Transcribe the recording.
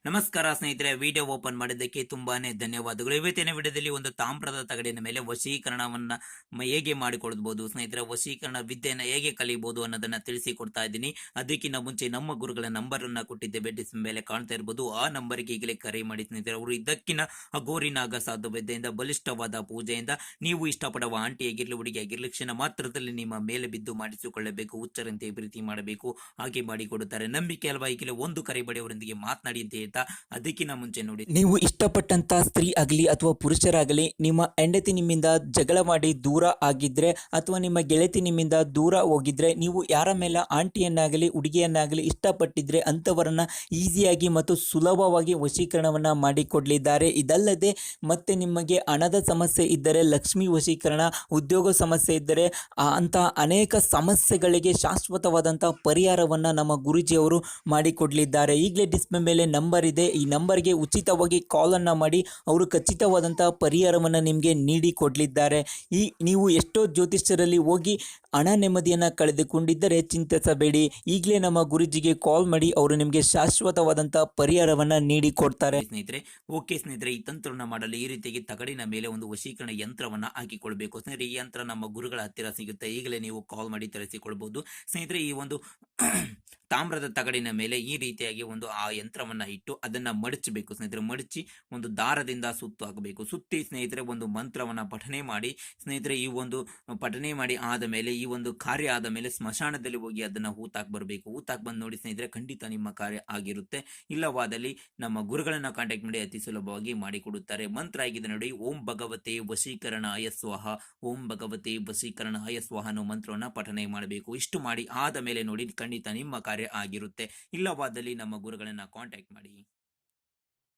ನಮಸ್ಕಾರ ಸ್ನೇಹಿತರೆ, video open ಮಾಡಿದ್ದಕ್ಕೆ ತುಂಬಾನೇ ಧನ್ಯವಾದಗಳು. ಇವತ್ತಿನ ವಿಡಿಯೋದಲ್ಲಿ ಒಂದು ತಾಮ್ರದ ತಗಡಿನ ಮೇಲೆ ವಶೀಕರಣವನ್ನ ಹೇಗೆ ಮಾಡಿಕೊಳ್ಳಬಹುದು ಸ್ನೇಹಿತರೆ, ವಶೀಕರಣ ವಿದ್ಯೆಯನ್ನ ಹೇಗೆ ಕಲಿಯಬಹುದು ಅನ್ನೋದನ್ನ ತಿಳಿಸಿಕೊಡ್ತಾ ಇದ್ದೀನಿ. ಅದಕ್ಕಿಂತ ಮುಂಚೆ ನಮ್ಮ ಗುರುಗಳ ನಂಬರ್ ಅನ್ನ ಕೊಟ್ಟಿದ್ದೇವೆ, ಡಿಸ್ಪ್ಲೇ ಮೇಲೆ ಕಾಣ್ತಾ ಇರಬಹುದು. ಆ ನಂಬರ್ಗೆ ಈಗಲೇ ಕರೆ ಮಾಡಿ ಸ್ನೇಹಿತರೆ. ಅವರು ಇದಕ್ಕಿನ ಅಘೋರಿನಾಗ ಸಾಧು ವಿದ್ಯೆಯಿಂದ ಬಲಿಷ್ಠವಾದ ಪೂಜೆಯಿಂದ ನೀವು ಇಷ್ಟಪಡುವ ಆಂಟಿ ಆಗಿರ್ಲಿ ಹುಡುಗಿ ಆಗಿರ್ಲಿ ಕ್ಷಣ ಮಾತ್ರದಲ್ಲಿ ನಿಮ್ಮ ಮೇಲೆ ಬಿದ್ದು ಮಾಡಿಸಿಕೊಳ್ಳಬೇಕು, ಹುಚ್ಚರಂತೆ ಪ್ರೀತಿ ಮಾಡಬೇಕು, ಹಾಗೆ ಮಾಡಿಕೊಡುತ್ತಾರೆ. ನಂಬಿಕೆ ಅಲ್ವಾ? ಈಗಲೇ ಒಂದು ಕರೆ ಬಡಿ ಅವರೊಂದಿಗೆ ಮಾತನಾಡಿ ಅಂತ ಹೇಳ್ತಾ, ಅದಕ್ಕಿಂತ ಮುಂಚೆ ನೋಡಿ, ನೀವು ಇಷ್ಟಪಟ್ಟಂತ ಸ್ತ್ರೀ ಆಗಲಿ ಅಥವಾ ಪುರುಷರಾಗಲಿ ನಿಮ್ಮ ಹೆಂಡತಿ ನಿಮ್ಮಿಂದ ಜಗಳ ಮಾಡಿ ದೂರ ಆಗಿದ್ರೆ ಅಥವಾ ನಿಮ್ಮ ಗೆಳತಿ ನಿಮ್ಮಿಂದ ದೂರ ಹೋಗಿದ್ರೆ, ನೀವು ಯಾರ ಮೇಲೆ ಆಂಟಿಯನ್ನಾಗಲಿ ಹುಡುಗಿಯನ್ನಾಗಲಿ ಇಷ್ಟಪಟ್ಟಿದ್ರೆ ಅಂಥವರನ್ನ ಈಸಿಯಾಗಿ ಮತ್ತು ಸುಲಭವಾಗಿ ವಶೀಕರಣವನ್ನು ಮಾಡಿಕೊಡಲಿದ್ದಾರೆ. ಇದಲ್ಲದೆ ಮತ್ತೆ ನಿಮಗೆ ಹಣದ ಸಮಸ್ಯೆ ಇದ್ದರೆ ಲಕ್ಷ್ಮಿ ವಶೀಕರಣ, ಉದ್ಯೋಗ ಸಮಸ್ಯೆ ಇದ್ದರೆ ಅಂತಹ ಅನೇಕ ಸಮಸ್ಯೆಗಳಿಗೆ ಶಾಶ್ವತವಾದಂಥ ಪರಿಹಾರವನ್ನು ನಮ್ಮ ಗುರೂಜಿಯವರು ಮಾಡಿಕೊಡಲಿದ್ದಾರೆ. ಈಗಲೇ ಡಿಸ್ಪ್ಲೇ ಮೇಲೆ ನಂಬರ್ ಇದೆ, ಈ ನಂಬರ್ಗೆ ಉಚಿತವಾಗಿ ಕಾಲನ್ನು ಮಾಡಿ ಅವರು ಖಚಿತವಾದಂತಹ ಪರಿಹಾರವನ್ನು ನಿಮಗೆ ನೀಡಿ ಕೊಡಲಿದ್ದಾರೆ. ನೀವು ಎಷ್ಟೋ ಜ್ಯೋತಿಷ್ಯರಲ್ಲಿ ಹೋಗಿ ಹಣ ನೆಮ್ಮದಿಯನ್ನು ಕಳೆದುಕೊಂಡಿದ್ದರೆ ಚಿಂತಿಸಬೇಡಿ, ಈಗಲೇ ನಮ್ಮ ಗುರೂಜಿಗೆ ಕಾಲ್ ಮಾಡಿ ಅವರು ನಿಮಗೆ ಶಾಶ್ವತವಾದಂತಹ ಪರಿಹಾರವನ್ನು ನೀಡಿ ಕೊಡ್ತಾರೆ. ಸ್ನೇಹಿತರೆ, ಓಕೆ ಸ್ನೇಹಿತರೆ, ಈ ತಂತ್ರವನ್ನು ಮಾಡಲು ಈ ರೀತಿಯಾಗಿ ತಗಡಿನ ಮೇಲೆ ಒಂದು ವಶೀಕರಣ ಯಂತ್ರವನ್ನು ಹಾಕಿಕೊಳ್ಬೇಕು ಸ್ನೇಹಿತರೆ. ಈ ಯಂತ್ರ ನಮ್ಮ ಗುರುಗಳ ಹತ್ತಿರ ಸಿಗುತ್ತೆ, ಈಗಲೇ ನೀವು ಕಾಲ್ ಮಾಡಿ ತಿಳಿಸಿಕೊಳ್ಬಹುದು ಸ್ನೇಹಿತರೆ. ಈ ಒಂದು ತಾಮ್ರದ ತಗಡಿನ ಮೇಲೆ ಈ ರೀತಿಯಾಗಿ ಒಂದು ಆ ಯಂತ್ರವನ್ನ ಇಟ್ಟು ಅದನ್ನ ಮಡಚಬೇಕು ಸ್ನೇಹಿತರೆ. ಮಡಚಿ ಒಂದು ದಾರದಿಂದ ಸುತ್ತು ಹಾಕಬೇಕು. ಸುತ್ತಿ ಸ್ನೇಹಿತರೆ ಒಂದು ಮಂತ್ರವನ್ನ ಪಠನೆ ಮಾಡಿ ಸ್ನೇಹಿತರೆ. ಈ ಒಂದು ಪಠನೆ ಮಾಡಿ ಆದ ಮೇಲೆ ಈ ಒಂದು ಕಾರ್ಯ ಆದ ಮೇಲೆ ಸ್ಮಶಾನದಲ್ಲಿ ಹೋಗಿ ಅದನ್ನ ಹೂತಾಕ್ ಬರಬೇಕು. ಹೂತಾಕ್ ಬಂದು ನೋಡಿ ಸ್ನೇಹಿತರೆ, ಖಂಡಿತ ನಿಮ್ಮ ಕಾರ್ಯ ಆಗಿರುತ್ತೆ. ಇಲ್ಲವಾದಲ್ಲಿ ನಮ್ಮ ಗುರುಗಳನ್ನ ಕಾಂಟ್ಯಾಕ್ಟ್ ಮಾಡಿ ಅತಿ ಸುಲಭವಾಗಿ ಮಾಡಿಕೊಡುತ್ತಾರೆ. ಮಂತ್ರ ಆಗಿದೆ ನೋಡಿ, ಓಂ ಭಗವತೆ ವಶೀಕರಣ ಅಯಸ್ವಾಹ, ಓಂ ಭಗವತೆ ವಶೀಕರಣ ಅಯಸ್ವಾಹ ಅನ್ನೋ ಮಂತ್ರವನ್ನ ಪಠನೆ ಮಾಡಬೇಕು. ಇಷ್ಟು ಮಾಡಿ ಆದ ಮೇಲೆ ನೋಡಿ ಖಂಡಿತ ನಿಮ್ಮ ಕಾರ್ಯ ಆಗಿರುತ್ತೆ. ಇಲ್ಲವಾದಲ್ಲಿ ನಮ್ಮ ಗುರುಗಳನ್ನ ಕಾಂಟ್ಯಾಕ್ಟ್ ಮಾಡಿ.